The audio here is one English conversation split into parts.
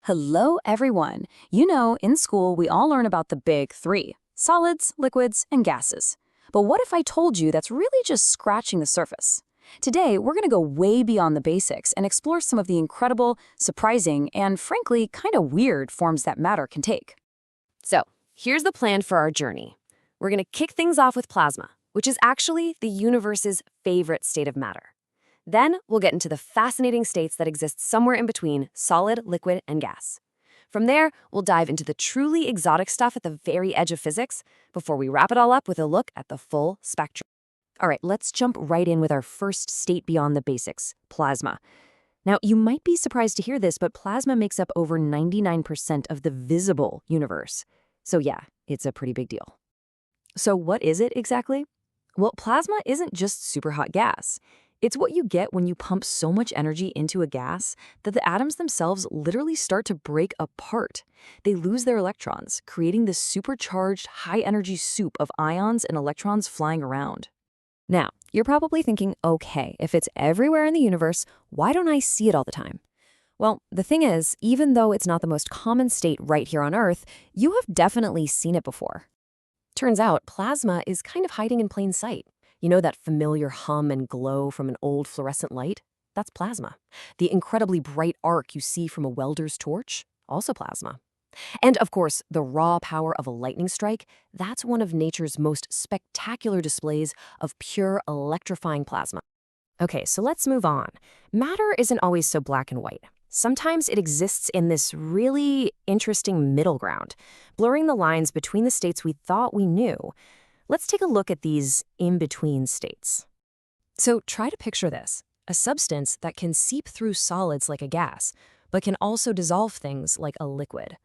Hello, everyone. You know, in school, we all learn about the big three: solids, liquids, and gases. But what if I told you that's really just scratching the surface? Today, we're going to go way beyond the basics and explore some of the incredible, surprising, and frankly, kind of weird forms that matter can take. So, here's the plan for our journey. We're going to kick things off with plasma, which is actually the universe's favorite state of matter. Then, we'll get into the fascinating states that exist somewhere in between solid, liquid, and gas. From there, we'll dive into the truly exotic stuff at the very edge of physics before we wrap it all up with a look at the full spectrum. All right, let's jump right in with our first state beyond the basics, plasma. Now, you might be surprised to hear this, but plasma makes up over 99% of the visible universe. So yeah, it's a pretty big deal. So what is it exactly? Well, plasma isn't just super hot gas. It's what you get when you pump so much energy into a gas that the atoms themselves literally start to break apart. They lose their electrons, creating this supercharged, high-energy soup of ions and electrons flying around. Now, you're probably thinking, okay, if it's everywhere in the universe, why don't I see it all the time? Well, the thing is, even though it's not the most common state right here on Earth, you have definitely seen it before. Turns out, plasma is kind of hiding in plain sight. You know that familiar hum and glow from an old fluorescent light? That's plasma. The incredibly bright arc you see from a welder's torch? Also plasma. And of course, the raw power of a lightning strike, that's one of nature's most spectacular displays of pure electrifying plasma. Okay, so let's move on. Matter isn't always so black and white. Sometimes it exists in this really interesting middle ground, blurring the lines between the states we thought we knew. Let's take a look at these in-between states. So try to picture this, a substance that can seep through solids like a gas, but can also dissolve things like a liquid.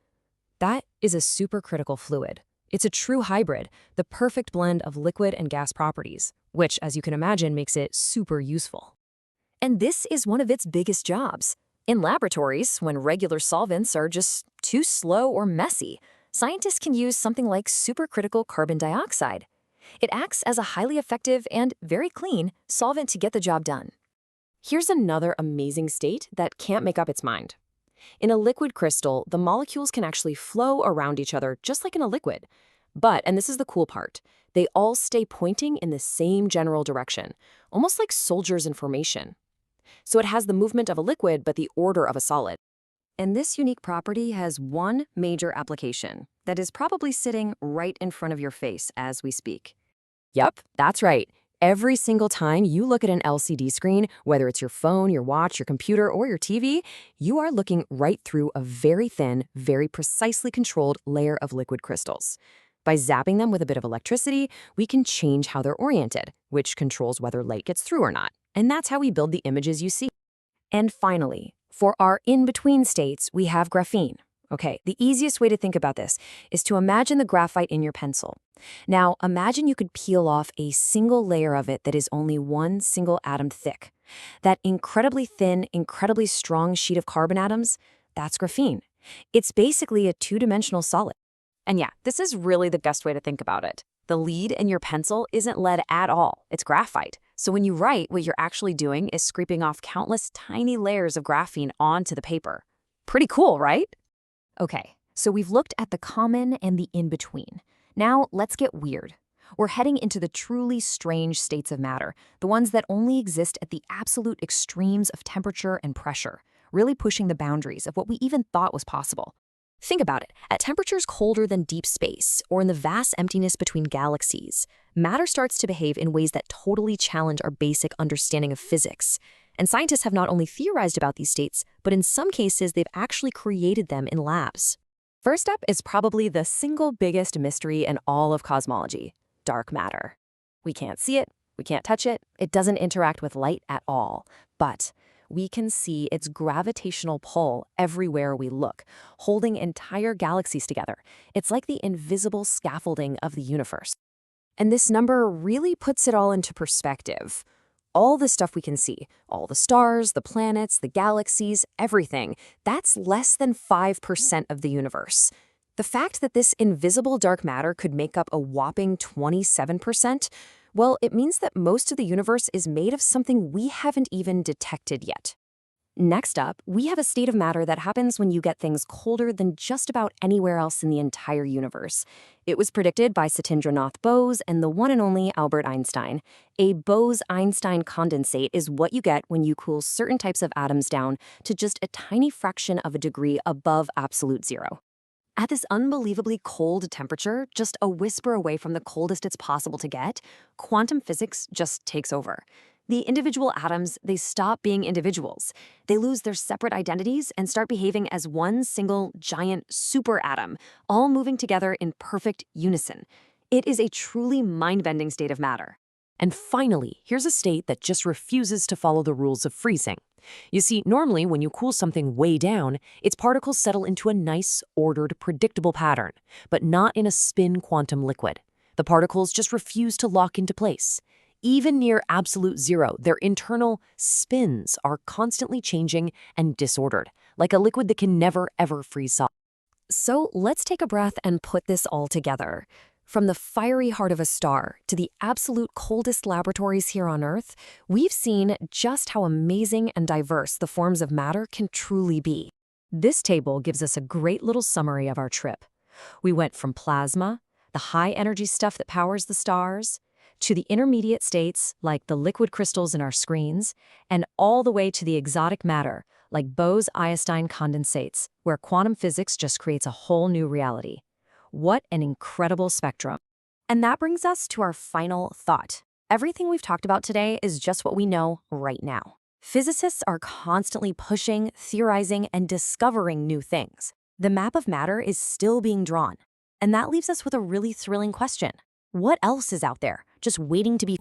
That is a supercritical fluid. It's a true hybrid, the perfect blend of liquid and gas properties, which, as you can imagine, makes it super useful. And this is one of its biggest jobs. In laboratories, when regular solvents are just too slow or messy, scientists can use something like supercritical carbon dioxide. It acts as a highly effective and very clean solvent to get the job done. Here's another amazing state that can't make up its mind. In a liquid crystal, the molecules can actually flow around each other just like in a liquid. But, and this is the cool part, they all stay pointing in the same general direction, almost like soldiers in formation. So it has the movement of a liquid but the order of a solid. And this unique property has one major application that is probably sitting right in front of your face as we speak. Yep, that's right. Every single time you look at an LCD screen, whether it's your phone, your watch, your computer, or your TV, you are looking right through a very thin, very precisely controlled layer of liquid crystals. By zapping them with a bit of electricity, we can change how they're oriented, which controls whether light gets through or not. And that's how we build the images you see. And finally, for our in-between states, we have graphene. Okay, the easiest way to think about this is to imagine the graphite in your pencil. Now, imagine you could peel off a single layer of it that is only one single atom thick. That incredibly thin, incredibly strong sheet of carbon atoms, that's graphene. It's basically a two-dimensional solid. And yeah, this is really the best way to think about it. The lead in your pencil isn't lead at all, it's graphite. So when you write, what you're actually doing is scraping off countless tiny layers of graphene onto the paper. Pretty cool, right? Okay, so we've looked at the common and the in-between. Now let's get weird. We're heading into the truly strange states of matter, the ones that only exist at the absolute extremes of temperature and pressure, really pushing the boundaries of what we even thought was possible. Think about it. At temperatures colder than deep space, or in the vast emptiness between galaxies, matter starts to behave in ways that totally challenge our basic understanding of physics. And scientists have not only theorized about these states, but in some cases they've actually created them in labs. First up is probably the single biggest mystery in all of cosmology: dark matter. We can't see it, we can't touch it, it doesn't interact with light at all, but we can see its gravitational pull everywhere we look, holding entire galaxies together. It's like the invisible scaffolding of the universe. And this number really puts it all into perspective. All the stuff we can see, all the stars, the planets, the galaxies, everything, that's less than 5% of the universe. The fact that this invisible dark matter could make up a whopping 27%, well, it means that most of the universe is made of something we haven't even detected yet. Next up, we have a state of matter that happens when you get things colder than just about anywhere else in the entire universe. It was predicted by Satindranath Bose and the one and only Albert Einstein. A Bose-Einstein condensate is what you get when you cool certain types of atoms down to just a tiny fraction of a degree above absolute zero. At this unbelievably cold temperature, just a whisper away from the coldest it's possible to get, quantum physics just takes over. The individual atoms, they stop being individuals. They lose their separate identities and start behaving as one single giant superatom, all moving together in perfect unison. It is a truly mind-bending state of matter. And finally, here's a state that just refuses to follow the rules of freezing. You see, normally when you cool something way down, its particles settle into a nice, ordered, predictable pattern, but not in a spin quantum liquid. The particles just refuse to lock into place. Even near absolute zero, their internal spins are constantly changing and disordered, like a liquid that can never, ever freeze solid. So let's take a breath and put this all together. From the fiery heart of a star to the absolute coldest laboratories here on Earth, we've seen just how amazing and diverse the forms of matter can truly be. This table gives us a great little summary of our trip. We went from plasma, the high-energy stuff that powers the stars, to the intermediate states, like the liquid crystals in our screens, and all the way to the exotic matter, like Bose-Einstein condensates, where quantum physics just creates a whole new reality. What an incredible spectrum. And that brings us to our final thought. Everything we've talked about today is just what we know right now. Physicists are constantly pushing, theorizing, and discovering new things. The map of matter is still being drawn. And that leaves us with a really thrilling question. What else is out there, just waiting to be